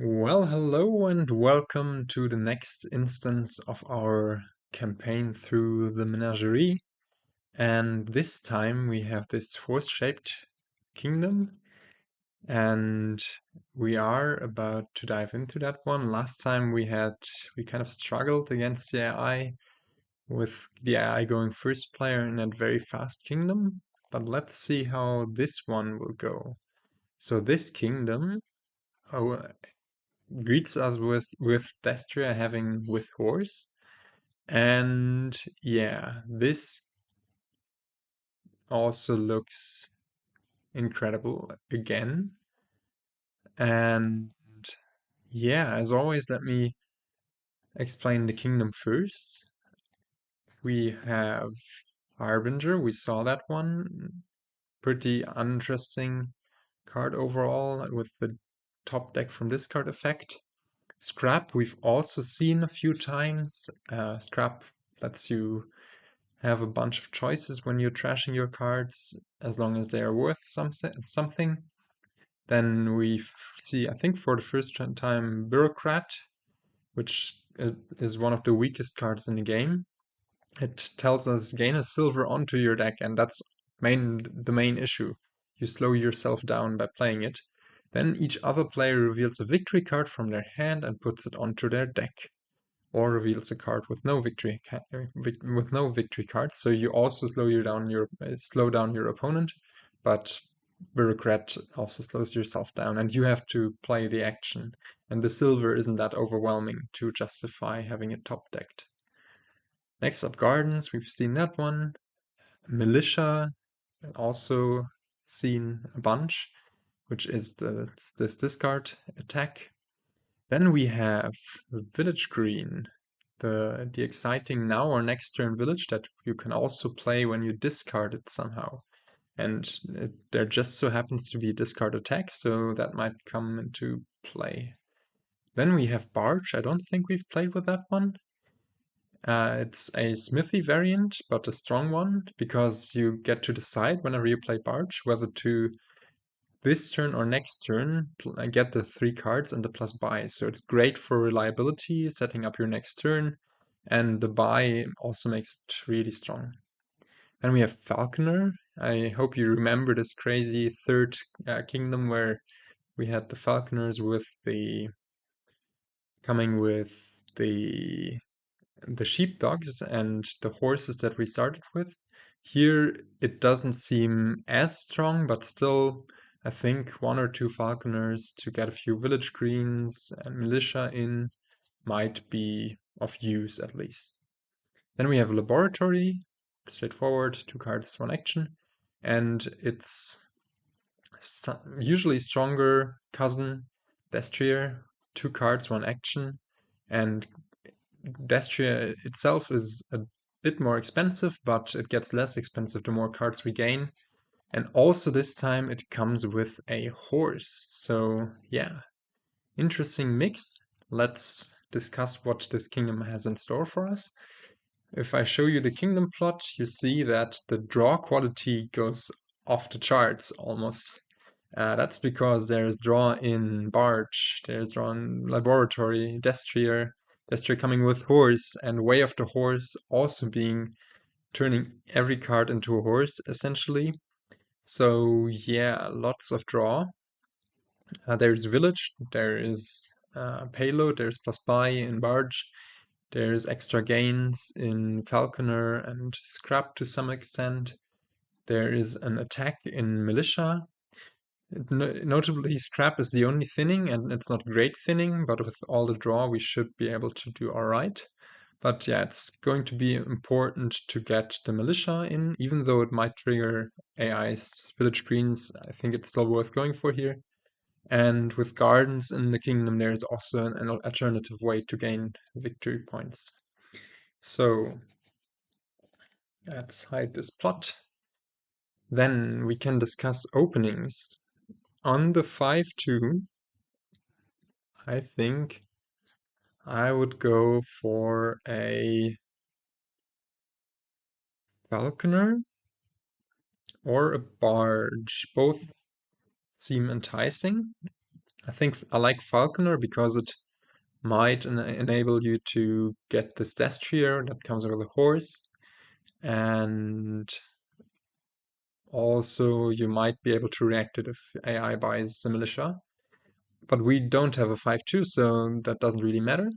Well, hello and welcome to the next instance of our campaign through the Menagerie. And this time we have this horse-shaped kingdom, and we are about to dive into that one. Last time we kind of struggled against the AI, with the AI going first player in that very fast kingdom. But let's see how this one will go. So this kingdom, oh, greets us with Destria having with horse. And yeah, this also looks incredible again. And yeah, as always, let me explain the kingdom first. We have Harbinger, we saw that one. Pretty uninteresting card overall with the top deck from discard effect. Scrap, we've also seen a few times. Scrap lets you have a bunch of choices when you're trashing your cards, as long as they are worth something. Then we see, I think for the first time, Bureaucrat, which is one of the weakest cards in the game. It tells us gain a silver onto your deck, and that's the main issue. You slow yourself down by playing it. Then each other player reveals a victory card from their hand and puts it onto their deck, or reveals a card with no victory cards. So you also slow down your opponent, but Bureaucrat also slows yourself down, and you have to play the action. And the silver isn't that overwhelming to justify having it top decked. Next up, Gardens. We've seen that one. Militia, also seen a bunch, which is this discard attack. Then we have Village Green, the exciting now or next turn village that you can also play when you discard it somehow. And there just so happens to be a discard attack, so that might come into play. Then we have Barge. I don't think we've played with that one. It's a Smithy variant, but a strong one, because you get to decide whenever you play Barge whether to this turn or next turn get the 3 cards and the plus buy. So it's great for reliability, setting up your next turn, and the buy also makes it really strong. Then we have Falconer. I hope you remember this crazy third kingdom where we had the Falconers coming with the sheepdogs and the horses that we started with. Here it doesn't seem as strong, but still I think 1 or 2 falconers to get a few village greens and militia in might be of use at least. Then we have a laboratory, straightforward, 2 cards, 1 action, and it's usually stronger cousin, Destrier, 2 cards, 1 action, and Destria itself is a bit more expensive, but it gets less expensive the more cards we gain. And also this time it comes with a horse. So yeah, interesting mix. Let's discuss what this kingdom has in store for us. If I show you the kingdom plot, you see that the draw quality goes off the charts almost. That's because there's draw in Barge, there's draw in Laboratory, Destrier coming with horse, and Way of the Horse also turning every card into a horse, essentially. So yeah, lots of draw. There's Village, there is Payload, there's plus buy in Barge, there's extra gains in Falconer and Scrap to some extent. There is an attack in Militia. Notably, Scrap is the only thinning, and it's not great thinning, but with all the draw, we should be able to do alright. But yeah, it's going to be important to get the Militia in, even though it might trigger AI's Village Greens. I think it's still worth going for here. And with Gardens in the Kingdom, there is also an alternative way to gain victory points. So let's hide this plot. Then we can discuss openings. On the 5-2, I think I would go for a Falconer or a Barge. Both seem enticing. I think I like Falconer because it might enable you to get this destrier that comes with a horse, and also you might be able to react it if AI buys the militia. But we don't have a 5-2, so that doesn't really matter.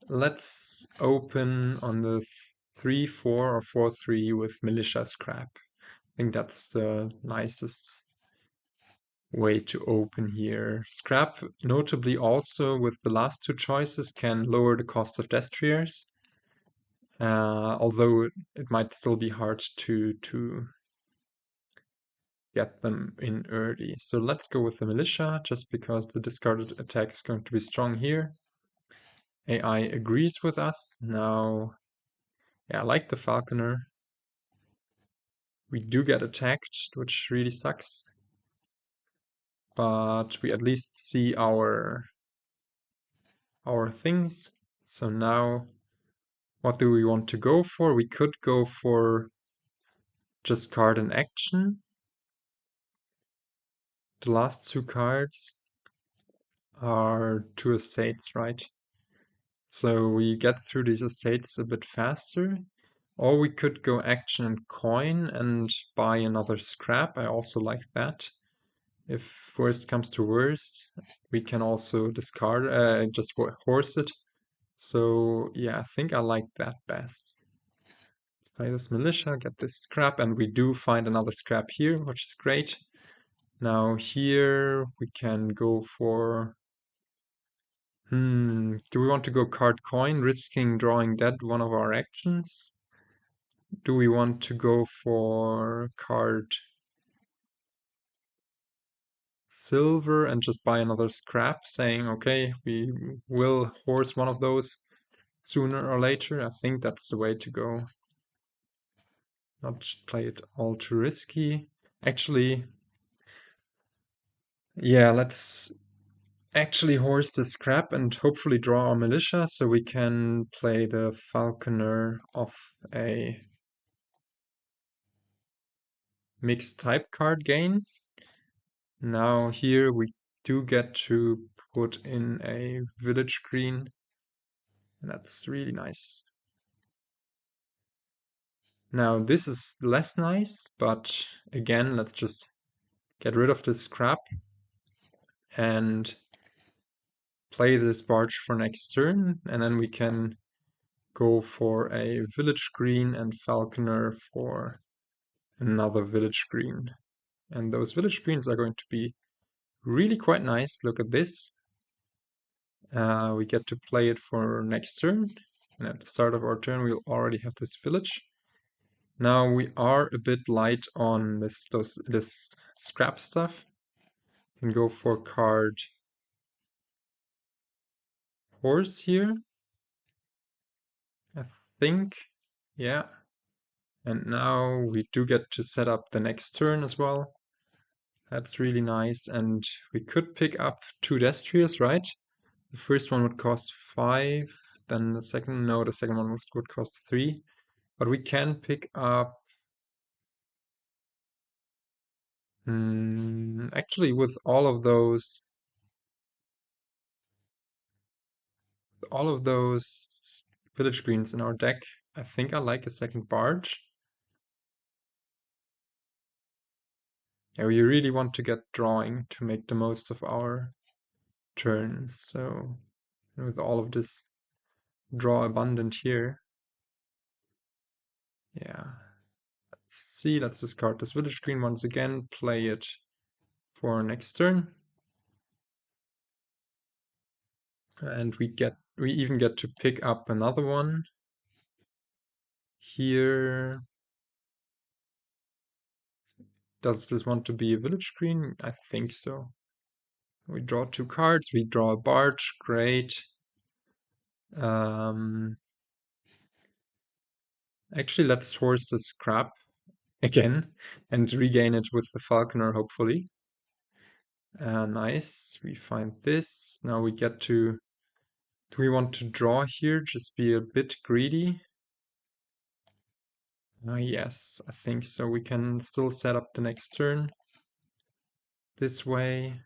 Let's open on the 3-4 or 4-3 with militia scrap. I think that's the nicest way to open here. Scrap, notably also with the last two choices, can lower the cost of destriers, although it might still be hard to get them in early. So let's go with the militia, just because the discarded attack is going to be strong here. AI agrees with us. Now, yeah, I like the falconer. We do get attacked, which really sucks. But we at least see our things. So now, what do we want to go for? We could go for just card in action. The last two cards are two estates, right? So we get through these estates a bit faster. Or we could go action and coin and buy another scrap. I also like that. If worst comes to worst, we can also discard, just horse it. So yeah, I think I like that best. Let's play this militia, get this scrap, and we do find another scrap here, which is great. Now here we can go for... do we want to go card coin, risking drawing dead one of our actions? Do we want to go for card silver and just buy another scrap, saying, okay, we will horse one of those sooner or later? I think that's the way to go. Not play it all too risky. Actually, yeah, let's actually horse the scrap and hopefully draw our militia so we can play the falconer of a mixed type card gain. Now here we do get to put in a village green, and that's really nice. Now this is less nice, but again, let's just get rid of this scrap and play this barge for next turn, and then we can go for a village green and falconer for another village green. And those village greens are going to be really quite nice. Look at this. We get to play it for next turn. And at the start of our turn, we'll already have this village. Now we are a bit light on this scrap stuff. We can go for card horse here, I think. Yeah. And now we do get to set up the next turn as well. That's really nice. And we could pick up two destriers, right? The first one would cost 5, then the second one would cost 3. But we can pick up... actually, with all of those village greens in our deck, I think I like a second barge. Yeah, we really want to get drawing to make the most of our turns. So with all of this draw abundant here, yeah. Let's see, let's discard this village green once again, play it for next turn. And we even get to pick up another one here. Does this want to be a village green? I think so. We draw 2 cards, we draw a barge, great. Actually, let's horse the scrap again and regain it with the falconer, hopefully. Nice, we find this. Now we get to... Do we want to draw here? Just be a bit greedy? Yes, I think so. We can still set up the next turn this way.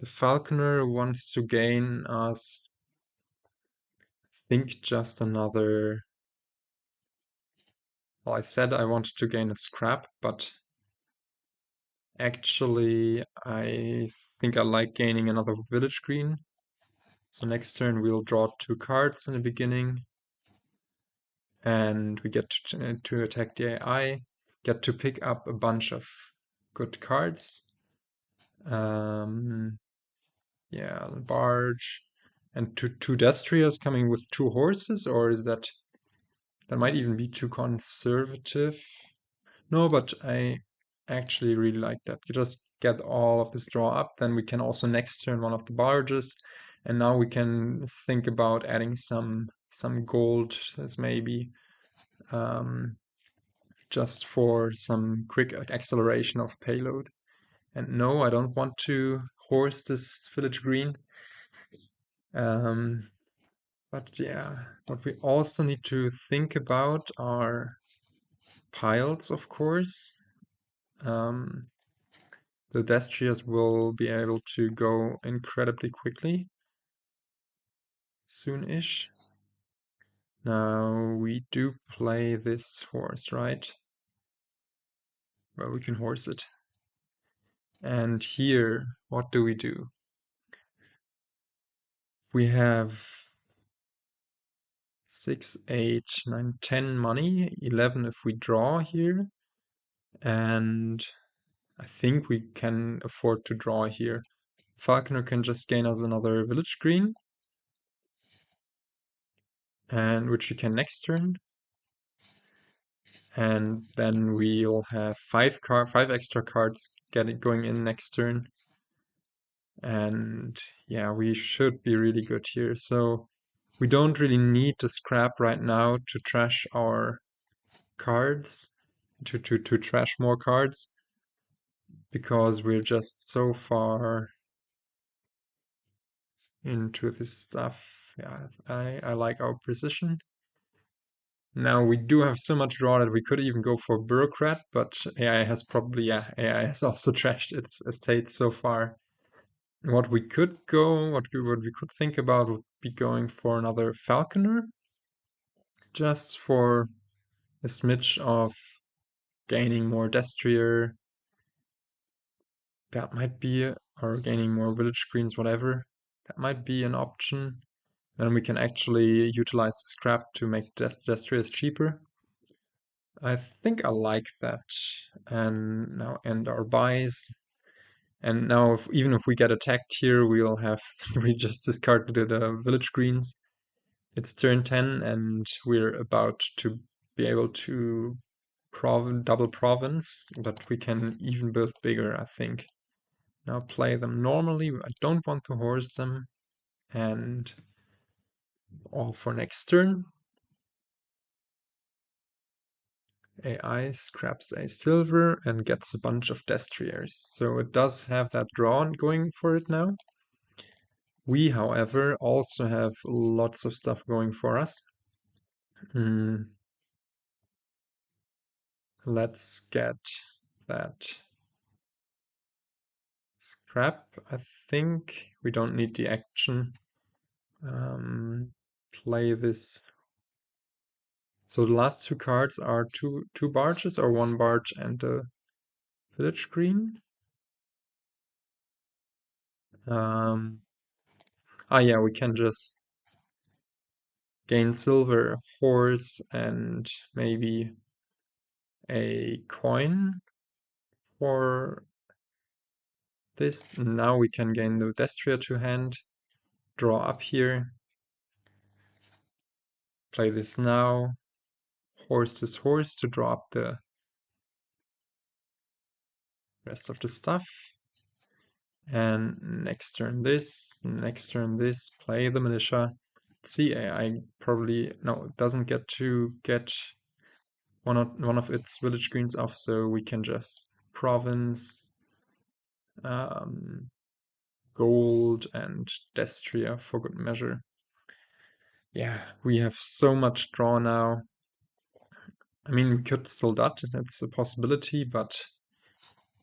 The falconer wants to gain us, I think, just another. Well, I said I wanted to gain a scrap, but actually I think I like gaining another village green. So next turn we'll draw 2 cards in the beginning, and we get to attack the AI, get to pick up a bunch of good cards. Yeah, Barge, and two Destriers coming with 2 horses, or is that might even be too conservative? No, but I actually really like that. You just get all of this draw up, then we can also next turn one of the barges, and now we can think about adding some gold as maybe just for some quick acceleration of payload. And no, I don't want to horse this village green. But yeah, what we also need to think about are piles, of course. The Destriers will be able to go incredibly quickly, soon-ish. Now, we do play this horse, right? Well, we can horse it. And here, what do? We have 6, 8, 9, 10 money, 11 if we draw here. And I think we can afford to draw here. Falconer can just gain us another village green, and which we can next turn. And then we'll have 5 extra cards going in next turn. And yeah, we should be really good here. So we don't really need to scrap right now to trash our cards, to trash more cards, because we're just so far into this stuff. Yeah, I like our precision. Now we do have so much draw that we could even go for bureaucrat, but AI has probably, yeah, AI has also trashed its estate so far. What we could think about would be going for another falconer, just for a smidge of gaining more destrier. That might be, or gaining more village screens, whatever. That might be an option. Then we can actually utilize the scrap to make destriers cheaper. I think I like that. And now end our buys. And now, even if we get attacked here, we'll have we just discarded the village greens. It's turn 10, and we're about to be able to double province, but we can even build bigger, I think. Now play them normally. I don't want to horse them, and all for next turn. AI scraps a silver and gets a bunch of destriers. So it does have that draw going for it now. We, however, also have lots of stuff going for us. Let's get that scrap. I think we don't need the action. Play this. So the last 2 cards are two barges, or 1 barge and a village green. Yeah, we can just gain silver, horse, and maybe a coin for this. Now we can gain the Destria to hand, draw up here, play this now, horse this horse to draw up the rest of the stuff. And next turn this, play the militia. See, I probably, no, it doesn't get to get one of its village greens off, so we can just province, gold, and Destria for good measure. Yeah, we have so much draw now. I mean, we could still dot, it's a possibility, but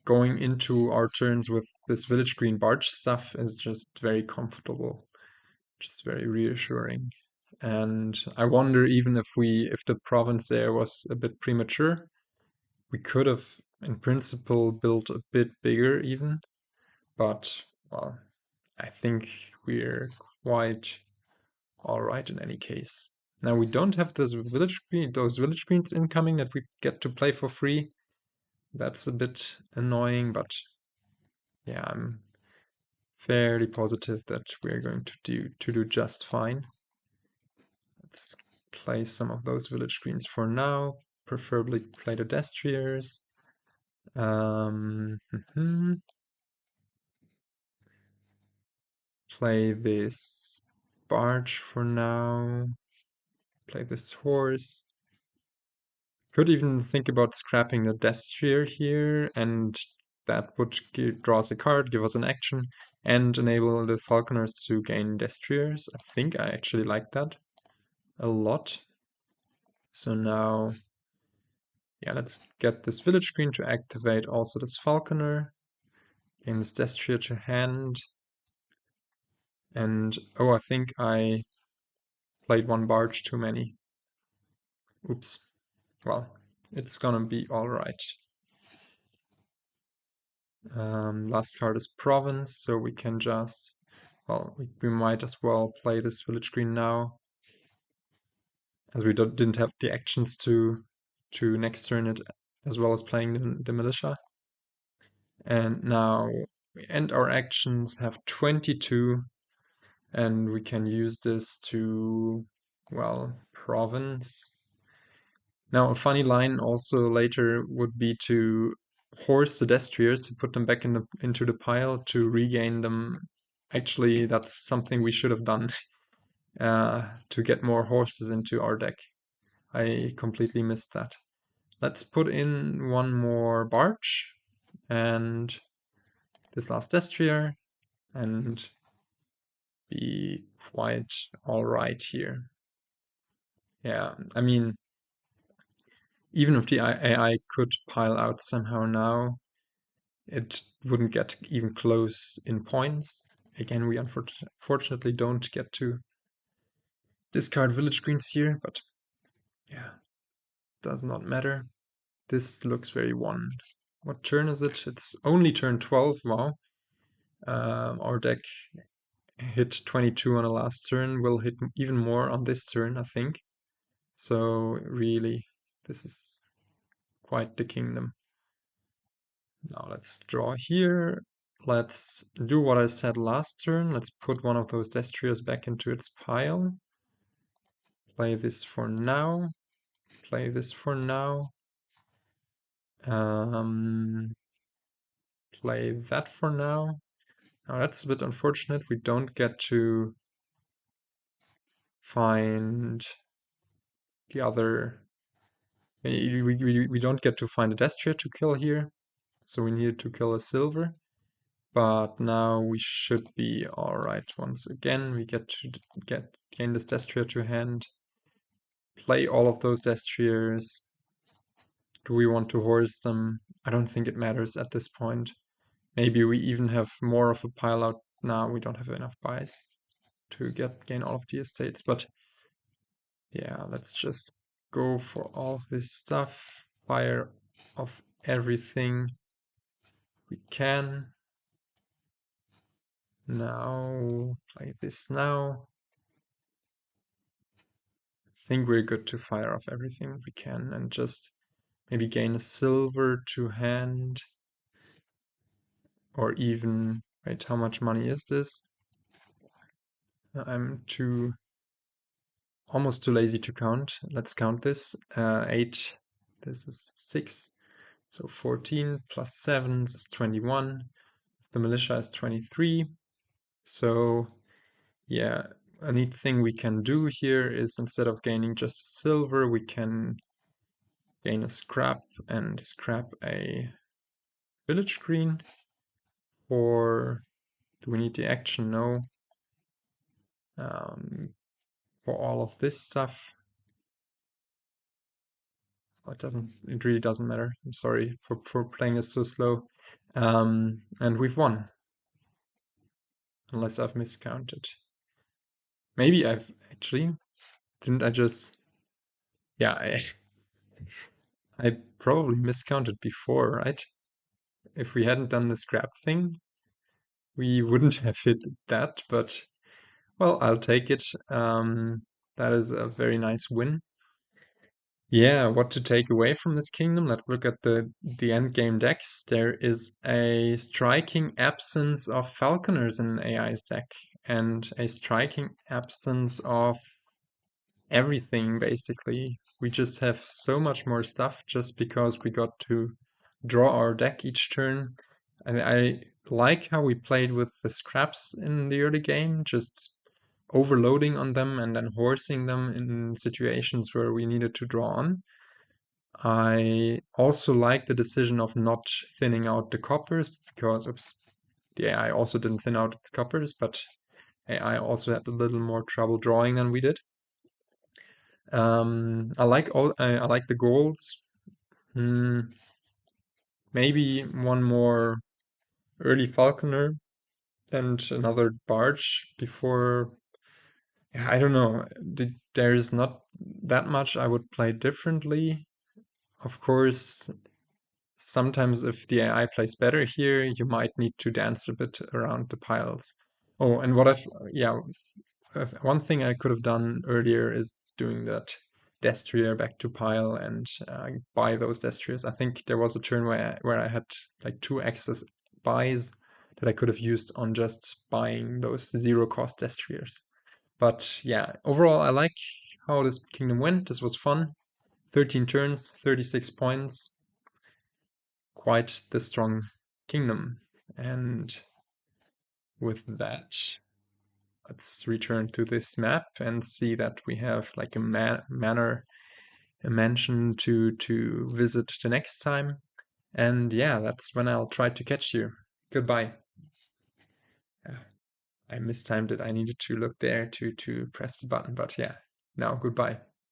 going into our turns with this village green barge stuff is just very comfortable, just very reassuring. And I wonder even if the province there was a bit premature, we could have in principle built a bit bigger even, but well, I think we're quite all right in any case. Now we don't have those village greens incoming that we get to play for free. That's a bit annoying, but yeah, I'm fairly positive that we're going to do just fine. Let's play some of those village greens for now. Preferably play the destriers. Play this barge for now. Play this horse. Could even think about scrapping the destrier here, and that would draw us a card, give us an action, and enable the falconers to gain destriers. I think I actually like that a lot. So now, yeah, let's get this village green to activate also this falconer. Gain this destrier to hand. And, oh, I think I played one barge too many. Oops. Well, it's gonna be alright. Last card is province, so we can just, well, we might as well play this village green now, as we didn't have the actions to next turn it, as well as playing the militia. And now we end our actions, have 22, and we can use this to, well, province. Now, a funny line also later would be to horse the destriers to put them back into the pile to regain them. Actually, that's something we should have done to get more horses into our deck. I completely missed that. Let's put in one more barge and this last destrier and be quite all right here. Yeah, I mean, even if the AI could pile out somehow now, it wouldn't get even close in points. Again, we unfortunately don't get to discard village greens here, but yeah, does not matter. This looks very one. What turn is it? It's only turn 12, wow. Our deck hit 22 on the last turn, will hit even more on this turn, I think. So really, this is quite the kingdom. Now let's draw here. Let's do what I said last turn. Let's put one of those destriers back into its pile. Play this for now. Play this for now. Play that for now. Now that's a bit unfortunate. We don't get to find the other. We don't get to find a destrier to kill here. So we needed to kill a silver. But now we should be alright once again. We get to gain this destrier to hand. Play all of those destriers. Do we want to horse them? I don't think it matters at this point. Maybe we even have more of a pile out now. We don't have enough buys to gain all of the estates. But yeah, let's just go for all of this stuff. Fire off everything we can. Now, play this now. I think we're good to fire off everything we can and just maybe gain a silver to hand. Or even, wait, how much money is this? I'm almost too lazy to count. Let's count this. 8, this is 6. So 14 plus 7 is 21. The militia is 23. So yeah, a neat thing we can do here is instead of gaining just silver, we can gain a scrap and scrap a village green. Or do we need the action? No. For all of this stuff. It really doesn't matter. I'm sorry for playing it so slow. And we've won, unless I've miscounted. Maybe I've actually, didn't I just, yeah, I probably miscounted before, right? If we hadn't done the scrap thing, we wouldn't have hit that, but well, I'll take it. That is a very nice win. Yeah, what to take away from this kingdom? Let's look at the end game decks. There is a striking absence of falconers in AI's deck, and a striking absence of everything, basically. We just have so much more stuff just because we got to draw our deck each turn. And I like how we played with the scraps in the early game, just overloading on them and then horsing them in situations where we needed to draw on. I also like the decision of not thinning out the coppers because, oops, the AI also didn't thin out its coppers, but AI also had a little more trouble drawing than we did. I like the goals. Maybe one more early falconer and another barge before. Yeah, I don't know. There's not that much I would play differently. Of course, sometimes if the AI plays better here, you might need to dance a bit around the piles. Oh, and yeah, one thing I could have done earlier is doing that Destrier back to pile and buy those Destriers. I think there was a turn where I had like 2 excess buys that I could have used on just buying those 0 cost Destriers. But yeah, overall, I like how this kingdom went. This was fun. 13 turns, 36 points. Quite the strong kingdom. And with that, let's return to this map and see that we have like a mansion to visit the next time. And yeah, that's when I'll try to catch you. Goodbye. I mistimed it. I needed to look there to press the button, but yeah, now goodbye.